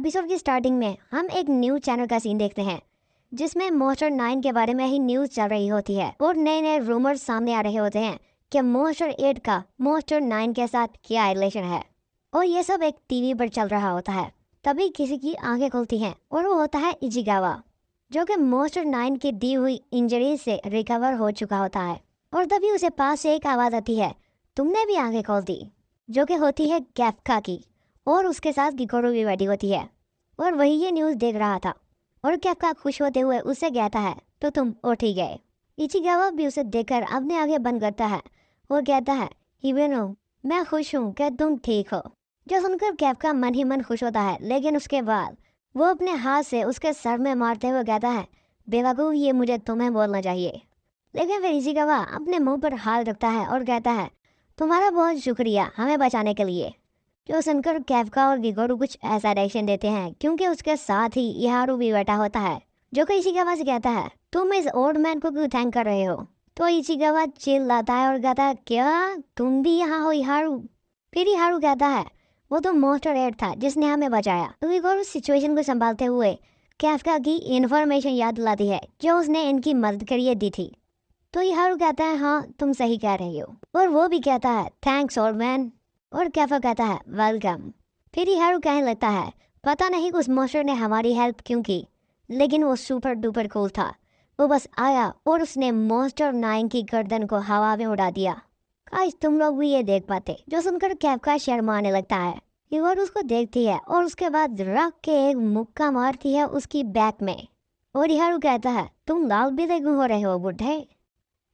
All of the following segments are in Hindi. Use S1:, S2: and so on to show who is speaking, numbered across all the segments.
S1: एपिसोड की स्टार्टिंग में हम एक न्यूज चैनल का सीन देखते हैं जिसमें मोस्टर 9 के बारे में ही न्यूज चल रही होती है और नए नए रूमर्स सामने आ रहे होते हैं कि मोस्टर 8 का मोस्टर 9 के साथ क्या रिलेशन है। और ये सब एक टीवी पर चल रहा होता है। तभी किसी की आंखें खुलती हैं और वो होता है इचिगावा, जो कि मोस्टर 9 की दी हुई इंजरी से रिकवर हो चुका होता है। और तभी उसे पास से एक आवाज़ आती है, तुमने भी आंखें खोल दी, जो कि होती है कैफ्का की। और उसके साथ गिकोरू भी बैठी होती है और वही ये न्यूज़ देख रहा था। और कैफ्का खुश होते हुए उससे कहता है, तो तुम उठ ही गए। इचिगावा भी उसे देखकर अपने आगे बंद करता है और कहता है, हिबेनो, मैं खुश हूँ कि तुम ठीक हो। जो सुनकर कैफ्का मन ही मन खुश होता है, लेकिन उसके बाद वो अपने हाथ से उसके सर में मारते हुए कहता है, बेवकूफ़, ये मुझे तुम्हें बोलना चाहिए। लेकिन फिर इचिगावा अपने मुंह पर हाथ रखता है और कहता है, तुम्हारा बहुत शुक्रिया हमें बचाने के लिए। जो सुनकर कैफ्का और गिकोरू कुछ ऐसा रिएक्शन देते हैं क्योंकि उसके साथ ही इहारू भी बैठा होता है, जो कि इचिगावा से कहता है, तुम इस ओल्ड मैन को क्यों थैंक कर रहे हो। तो इचिगावा चिल्लाता है और कहता है, क्या तुम भी यहाँ हो इहारू। फिर इहारू कहता है, वो तो मोस्टर 8 था जिसने हमें बचाया। तो गिकोरू सिचुएशन को संभालते हुए कैफ्का की इन्फॉर्मेशन याद दिलाती है जो उसने इनकी मदद के लिए दी थी। तो इहारू कहता है, हाँ तुम सही कह रही हो। और वो भी कहता है, थैंक्स ओल्ड मैन। और कैफ्का कहता है, वेलकम। फिर इहारू कहने लगता है, पता नहीं उस मोस्टर ने हमारी हेल्प क्यों की, लेकिन वो सुपर डुपर कूल था। वो बस आया और उसने मोस्टर 9 की गर्दन को हवा में उड़ा दिया। काश तुम लोग भी ये देख पाते। जो सुनकर कैफ्का शर्माने लगता है। इहारू उसको देखती है और उसके बाद रख के एक मुक्का मारती है उसकी बैक में। और इहारू कहता है, तुम लाल भी क्यों हो रहे हो बुढ़े।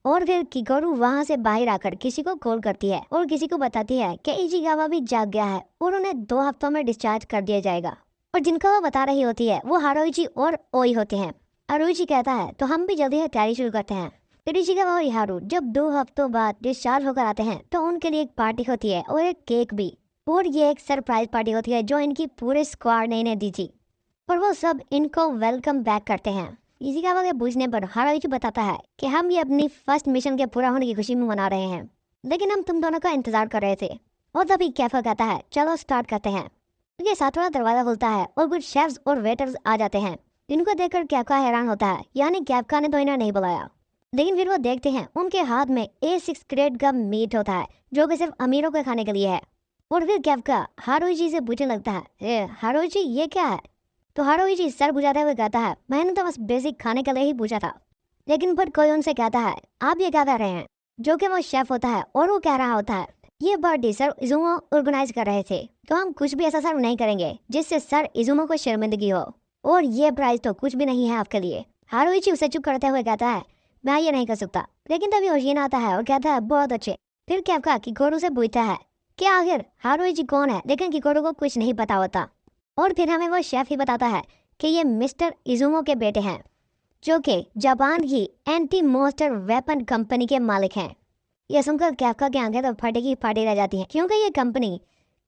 S1: और फिर गिकोरू वहां से बाहर आकर किसी को कॉल करती है और किसी को बताती है कि इचिगावा भी जाग गया है और उन्हें 2 हफ्तों में डिस्चार्ज कर दिया जाएगा। और जिनको वो बता रही होती है वो हारुइची और ओई होते हैं। हारुइची कहता है, तो हम भी जल्दी से तैयारी शुरू करते हैं। फिर इचिगावा और इहारू जब 2 हफ्तों बाद डिस्चार्ज होकर आते हैं तो उनके लिए एक पार्टी होती है और एक केक भी। और ये एक सरप्राइज पार्टी होती है जो इनकी पूरे स्क्वाड ने इन्हें दी थी। और वो सब इनको वेलकम बैक करते हैं। इचिगावा के पूछने पर हारुइची बताता है कि हम ये अपनी फर्स्ट मिशन के पूरा होने की खुशी में मना रहे हैं, लेकिन हम तुम दोनों का इंतजार कर रहे थे। और तभी कैफ्का कहता है, चलो स्टार्ट करते हैं। उनके साथ वाला दरवाजा खुलता है और कुछ शेफ्स और वेटर्स आ जाते हैं। इनको देखकर कैफ्का हैरान होता है, यानी कैफ्का ने तो इन्हें नहीं बुलाया। लेकिन फिर वो देखते हैं उनके हाथ में A6 ग्रेड का मीट होता है जो कि सिर्फ अमीरों के खाने के लिए है। और फिर कैफ्का हारुइची से पूछने लगता है, हारुइची ये क्या है। तो हारुइची सर बुझाते हुए कहता है, मैंने तो बस बेसिक खाने के लिए ही पूछा था। लेकिन फिर कोई उनसे कहता है, आप ये क्या कर रहे हैं। जो कि वो शेफ होता है और वो कह रहा होता है, ये पार्टी सर इजुमो ऑर्गेनाइज कर रहे थे, तो हम कुछ भी ऐसा सर्व नहीं करेंगे जिससे सर इजुमो को शर्मिंदगी हो। और ये प्राइस तो कुछ भी नहीं है आपके लिए। हारुइची उसे चुप करते हुए कहता है, मैं ये नहीं कर सकता। लेकिन तभी होशिना आता है और कहता है, बहुत अच्छे। फिर कैफ्का गिकोरू से पूछता है कि आखिर हारुइची कौन है, लेकिन गिकोरू को कुछ नहीं पता होता। और फिर हमें वो शेफ ही बताता है कि ये मिस्टर इजुमो के बेटे हैं, जो कि जापान की एंटी मोस्टर वेपन कंपनी के मालिक हैं। यह सुनकर कैफ्का की आंखें तो फटे की फटी रह जाती हैं, क्योंकि ये कंपनी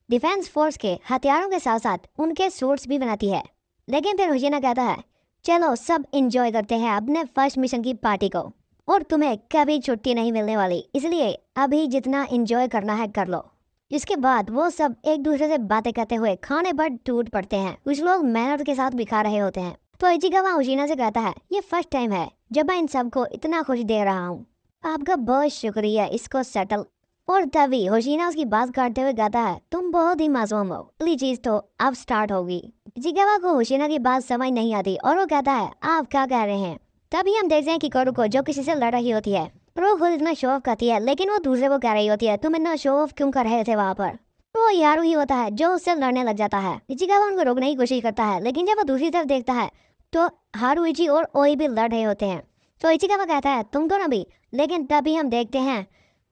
S1: डिफेंस फोर्स के हथियारों के साथ साथ उनके सूट्स भी बनाती है। लेकिन फिर होशिना कहता है, चलो सब इंजॉय करते हैं अपने फर्स्ट मिशन की पार्टी को, और तुम्हें कभी छुट्टी नहीं मिलने वाली, इसलिए अभी जितना इंजॉय करना है कर लो। जिसके बाद वो सब एक दूसरे से बातें करते हुए खाने पर टूट पड़ते हैं। कुछ लोग मेहनत के साथ भी खा रहे होते हैं। तो इचिगावा होशिना से कहता है, ये फर्स्ट टाइम है जब मैं इन सबको इतना खुश दे रहा हूँ, आपका बहुत शुक्रिया इसको सेटल। और तभी होशिना उसकी बात काटते हुए कहता है, तुम बहुत ही मासूम हो, अगली चीज तो अब स्टार्ट होगी। इचिगावा को होशिना की बात समझ नहीं आती और वो कहता है, आप क्या कह रहे हैं। तभी हम देखते हैं कि गिकोरू को, जो किसी से लड़ रही होती है, वो खुद इतना शो ऑफ करती है, लेकिन वो दूसरे को कह रही होती है, तुम इतना शो ऑफ क्यों कर रहे थे वहाँ पर। तो वो इहारू ही होता है जो उससे लड़ने लग जाता है। इचिगावा उनको रोकने की कोशिश करता है, लेकिन जब वो दूसरी तरफ देखता है तो हारुइची और ओई भी लड़ रहे होते हैं। तो इचिगावा कहता है, तुम दोनों भी। लेकिन तभी हम देखते हैं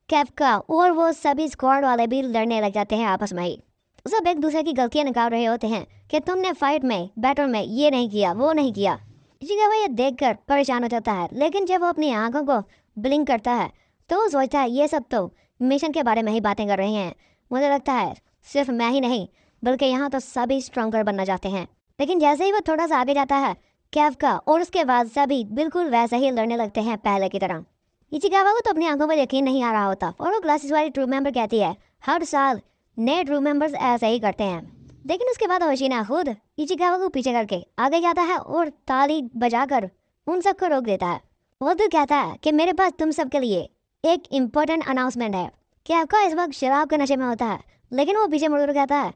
S1: कैफ्का और वो सभी स्क्वाड वाले भी लड़ने लग जाते हैं आपस में ही। सब एक दूसरे की गलतियां निकाल रहे होते हैं कि तुमने फाइट में बैटल में ये नहीं किया, वो नहीं किया। इचिगावा ये देखकर परेशान हो जाता है, लेकिन जब वो अपनी आंखों को ब्लिंक करता है तो वो सोचता है, ये सब तो मिशन के बारे में ही बातें कर रहे हैं। मुझे लगता है सिर्फ मैं ही नहीं बल्कि यहाँ तो सभी स्ट्रॉन्गर बनना चाहते हैं। लेकिन जैसे ही वो थोड़ा सा आगे जाता है, कैफ्का और उसके बाद सभी बिल्कुल वैसे ही लड़ने लगते हैं पहले की तरह। इचिगावा को तो अपनी आंखों पर यकीन नहीं आ रहा होता और वो क्लासेस वाली ट्रू मेंबर कहती है, हर साल नए ट्रू मेंबर्स ऐसे ही करते हैं। लेकिन उसके बाद होशिना खुद इचिकावा को पीछे करके आगे जाता है और ताली बजाकर उन सबको रोक देता है। वो तो कहता है कि मेरे पास तुम सबके लिए एक इम्पोर्टेंट अनाउंसमेंट है। क्या आपका इस वक्त शराब के नशे में होता है, लेकिन वो पीछे मुड़कर कहता है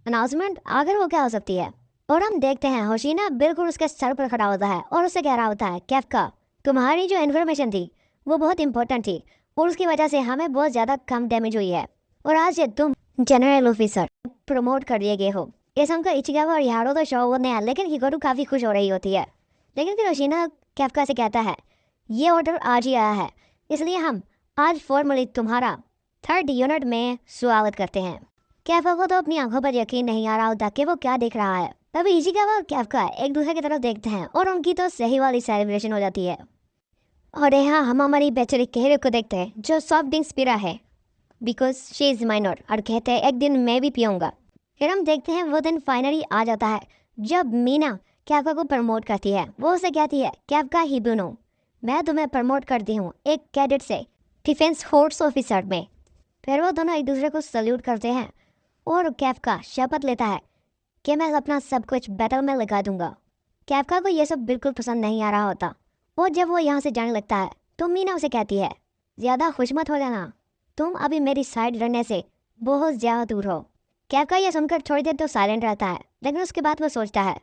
S1: अनाउंसमेंट, आखिर वो क्या हो सकती है। और हम देखते हैं होशिना बिल्कुल उसके सर पर खड़ा होता है और उससे कह रहा होता है कैफका, तुम्हारी जो इन्फॉर्मेशन थी वो बहुत इंपॉर्टेंट थी और उसकी वजह से हमें बहुत ज़्यादा कम डैमेज हुई है और आज से तुम जनरल ऑफिसर प्रमोट कर दिए गए हो। ये सुनकर इचिकावा और यारो तो शो होने हैं, लेकिन हिकोरू काफ़ी खुश हो रही होती है। लेकिन फिर होशिना कैफका से कहता है ये ऑर्डर आज ही आया है, इसलिए हम आज फॉर्मली तुम्हारा 3rd यूनिट में स्वागत करते हैं। कैफका को तो अपनी आंखों पर यकीन नहीं आ रहा होता कि वो क्या देख रहा है। तभी इचिकावा और कैफका एक दूसरे की तरफ देखते हैं और उनकी तो सही वाली सेलिब्रेशन हो जाती है। और यहाँ हम हमारी बेचारी केहरे को देखते हैं जो सॉफ्ट ड्रिंक्स पी रहा है बिकॉज शी इज़ माइनर, और कहते हैं एक दिन मैं भी पीऊँगा। फिर हम देखते हैं वो दिन फाइनली आ जाता है जब मीना कैफका को प्रमोट करती है। वो उसे कहती है कैफका हिबुनो, मैं तुम्हें प्रमोट करती हूँ एक कैडेट से डिफेंस फोर्स ऑफिसर में। फिर वो दोनों एक दूसरे को सल्यूट करते हैं और कैफका शपथ लेता है कि मैं अपना सब कुछ बैटल में लगा दूंगा। कैफका को यह सब बिल्कुल पसंद नहीं आ रहा होता और जब वो यहाँ से जाने लगता है तो मीना उसे कहती है ज़्यादा खुश मत हो जाना, तुम अभी मेरी साइड रहने से बहुत ज़्यादा दूर हो। कैफका यह सुनकर थोड़ी देर तो साइलेंट रहता है, लेकिन उसके बाद वो सोचता है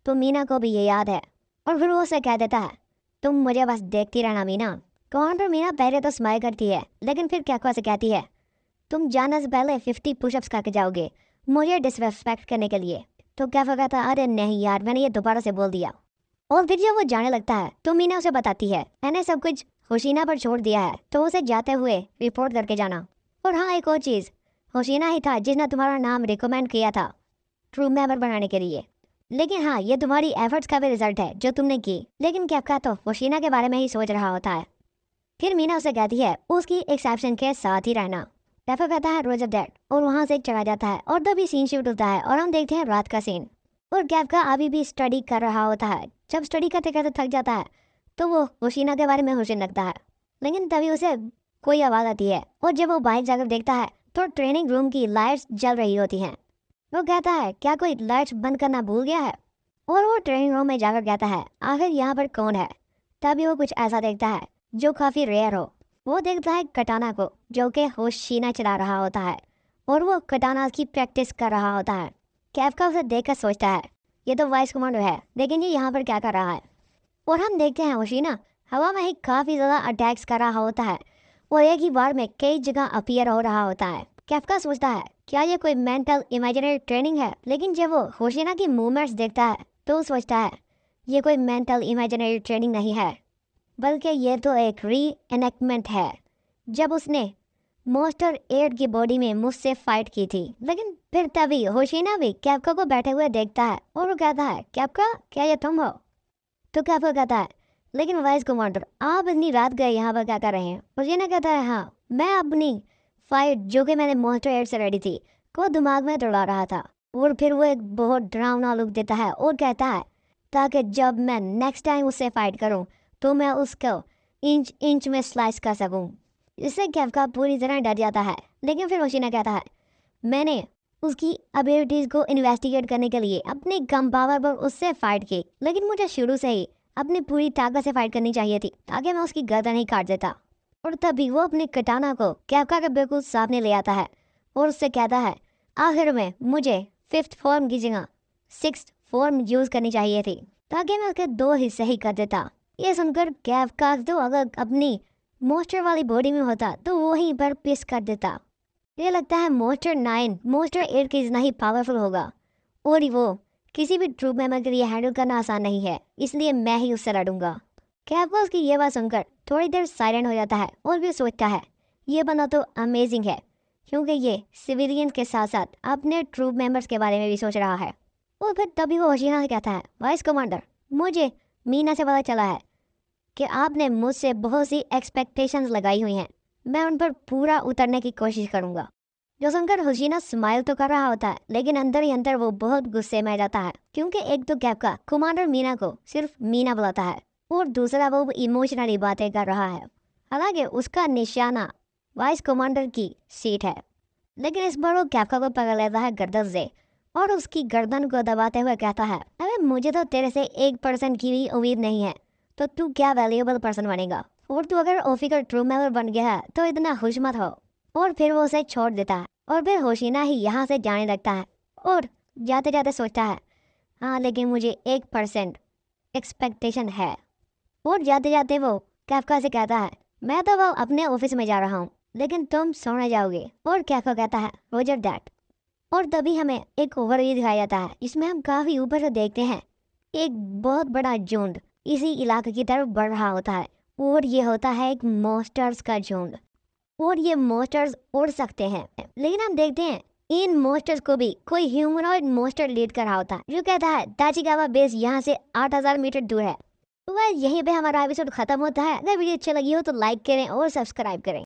S1: तो मीना को भी ये याद है और फिर वो उसे कह देता है तुम मुझे बस देखती रहना मीना। कौन पर मीना पहले तो स्माइल करती है, लेकिन फिर कैफका से कहती है तुम जाने से पहले 50 पुशअप्स करके जाओगे मुझे डिसरेस्पेक्ट करने के लिए। तो कैफका कहता है अरे नहीं यार, मैंने ये दोबारा से बोल दिया। और फिर जब वो जाने लगता है तो मीना उसे बताती है मैंने सब कुछ होशिना पर छोड़ दिया है, तो उसे जाते हुए रिपोर्ट करके जाना। और हाँ, एक और चीज़, होशिना ही था जिसने तुम्हारा नाम रिकमेंड किया था ट्रू मेंबर बनाने के लिए। लेकिन हाँ, ये तुम्हारी एफर्ट्स का भी रिजल्ट है जो तुमने की। लेकिन कैफका तो होशिना के बारे में ही सोच रहा होता है। फिर मीना उसे कहती है उसकी एक्सेप्शन के साथ ही रहना। कैफका कहता है रोज ऑफ दैट और वहाँ से चला जाता है और तभी सीन शूट होता है और हम देखते हैं रात का सीन। और कैफका अभी भी स्टडी कर रहा होता है। जब स्टडी करते करते थक जाता है तो वो होशिना के बारे में सोचने लगता है, लेकिन तभी उसे कोई आवाज़ आती है और जब वो बाहर जाकर देखता है तो ट्रेनिंग रूम की लाइट्स जल रही होती हैं। वो कहता है क्या कोई लाइट्स बंद करना भूल गया है, और वो ट्रेनिंग रूम में जाकर कहता है आखिर यहाँ पर कौन है। तभी वो कुछ ऐसा देखता है जो काफ़ी रेयर हो। वो देखता है कटाना को जो कि होशिना चला रहा होता है और वो कटाना की प्रैक्टिस कर रहा होता है। कैफका उसे देखकर सोचता है ये तो वाइस कमांडर है, लेकिन ये यहाँ पर क्या कर रहा है। और हम देखते हैं होशिना हवा में ही काफ़ी ज़्यादा अटैक्स कर रहा होता है और एक ही बार में कई जगह अपीयर हो रहा होता है। कैफका सोचता है क्या ये कोई मेंटल इमेजिनरी ट्रेनिंग है, लेकिन जब वो होशिना की मूवमेंट्स देखता है तो सोचता है ये कोई मेंटल इमेजिनरी ट्रेनिंग नहीं है, बल्कि ये तो एक री एनेक्टमेंट है जब उसने मोस्टर 8 की बॉडी में मुझसे फाइट की थी। लेकिन फिर तभी होशिना भी कैफका को बैठे हुए देखता है और वो कहता है कैफका क्या ये तुम हो। तो कैफका कहता है लेकिन वाइस कमांडर आप इतनी रात गए यहाँ पर क्या कर रहे हैं। होशिना कहता है हाँ, मैं अपनी फाइट जो कि मैंने मोस्टर 8 से रेडी थी को दिमाग में दौड़ा रहा था। और फिर वो एक बहुत डरावना लुक देता है और कहता है ताकि जब मैं नेक्स्ट टाइम उससे फाइट करूँ तो मैं उसको इंच इंच में स्लाइस कर सकूँ। इससे कैफका पूरी तरह डर जाता है। लेकिन फिर होशिना कहता है मैंने उसकी एबिलिटीज़ को इन्वेस्टिगेट करने के लिए अपने कम पावर पर उससे फाइट की, लेकिन मुझे शुरू से ही अपनी पूरी ताकत से फाइट करनी चाहिए थी ताकि मैं उसकी गर्दन ही काट देता। और तभी वो अपने कटाना को कैफका के बिल्कुल सामने ले आता है और उससे कहता है आखिर में मुझे 5th फॉर्म की जगह 6th फॉर्म यूज़ करनी चाहिए थी ताकि मैं उसके 2 हिस्से ही कर देता। ये सुनकर कैफका तो अगर अपनी मोस्टर वाली बॉडी में होता तो वहीं पर पिस कर देता। ये लगता है मोस्टर 9 मोस्टर 8 की इतना ही पावरफुल होगा और वो किसी भी ट्रूप मेंबर के लिए हैंडल करना आसान नहीं है, इसलिए मैं ही उससे लड़ूंगा। कैफका उसकी ये बात सुनकर थोड़ी देर साइलेंट हो जाता है और भी सोचता है ये बंदा तो अमेजिंग है क्योंकि ये सिविलियंस के साथ साथ अपने ट्रूप मेंबर्स के बारे में भी सोच रहा है। और फिर तभी वो होशिना से कहता है वाइस कमांडर मुझे मीना से पता चला है कि आपने मुझसे बहुत सी एक्सपेक्टेशंस लगाई हुई हैं, मैं उन पर पूरा उतरने की कोशिश करूंगा। जो सुनकर होशिना स्माइल तो कर रहा होता है, लेकिन अंदर ही अंदर वो बहुत गुस्से में जाता है क्योंकि एक तो कैफका कमांडर मीना को सिर्फ मीना बुलाता है और दूसरा वो इमोशनली बातें कर रहा है। हालांकि उसका निशाना वाइस कमांडर की सीट है, लेकिन इस बार वो कैफका को पकड़ लेता है गर्दन से और उसकी गर्दन को दबाते हुए कहता है, अरे मुझे तो तेरे से 1% की भी उम्मीद नहीं है, तो तू क्या वैल्यूएबल पर्सन बनेगा। और तू अगर ओफी का ट्रू मेंबर बन गया है तो इतना खुश मत हो। और फिर वो उसे छोड़ देता है और फिर होशिना ही यहाँ से जाने लगता है और जाते जाते सोचता है, हाँ लेकिन मुझे 1% एक्सपेक्टेशन है। और जाते जाते वो कैफका से कहता है, मैं तो वो अपने ऑफिस में जा रहा हूँ, लेकिन तुम सोने जाओगे। और कैफका कहता है, रोजर दैट। और तभी हमें एक ओवरव्यू दिखाया जाता है जिसमें हम काफी ऊपर से देखते हैं एक बहुत बड़ा झुंड इसी इलाके की तरफ बढ़ रहा होता है। और ये होता है एक मॉन्स्टर्स का झुंड। और ये मॉन्स्टर्स उड़ सकते हैं, लेकिन हम देखते हैं इन मॉन्स्टर्स को भी कोई ह्यूमनॉइड मॉन्स्टर लीड कर रहा होता है जो कहता है ताचिगावा बेस यहाँ से 8000 मीटर दूर है। तो यहीं पे हमारा एपिसोड खत्म होता है। अगर वीडियो अच्छा लगी हो तो लाइक करें और सब्सक्राइब करें।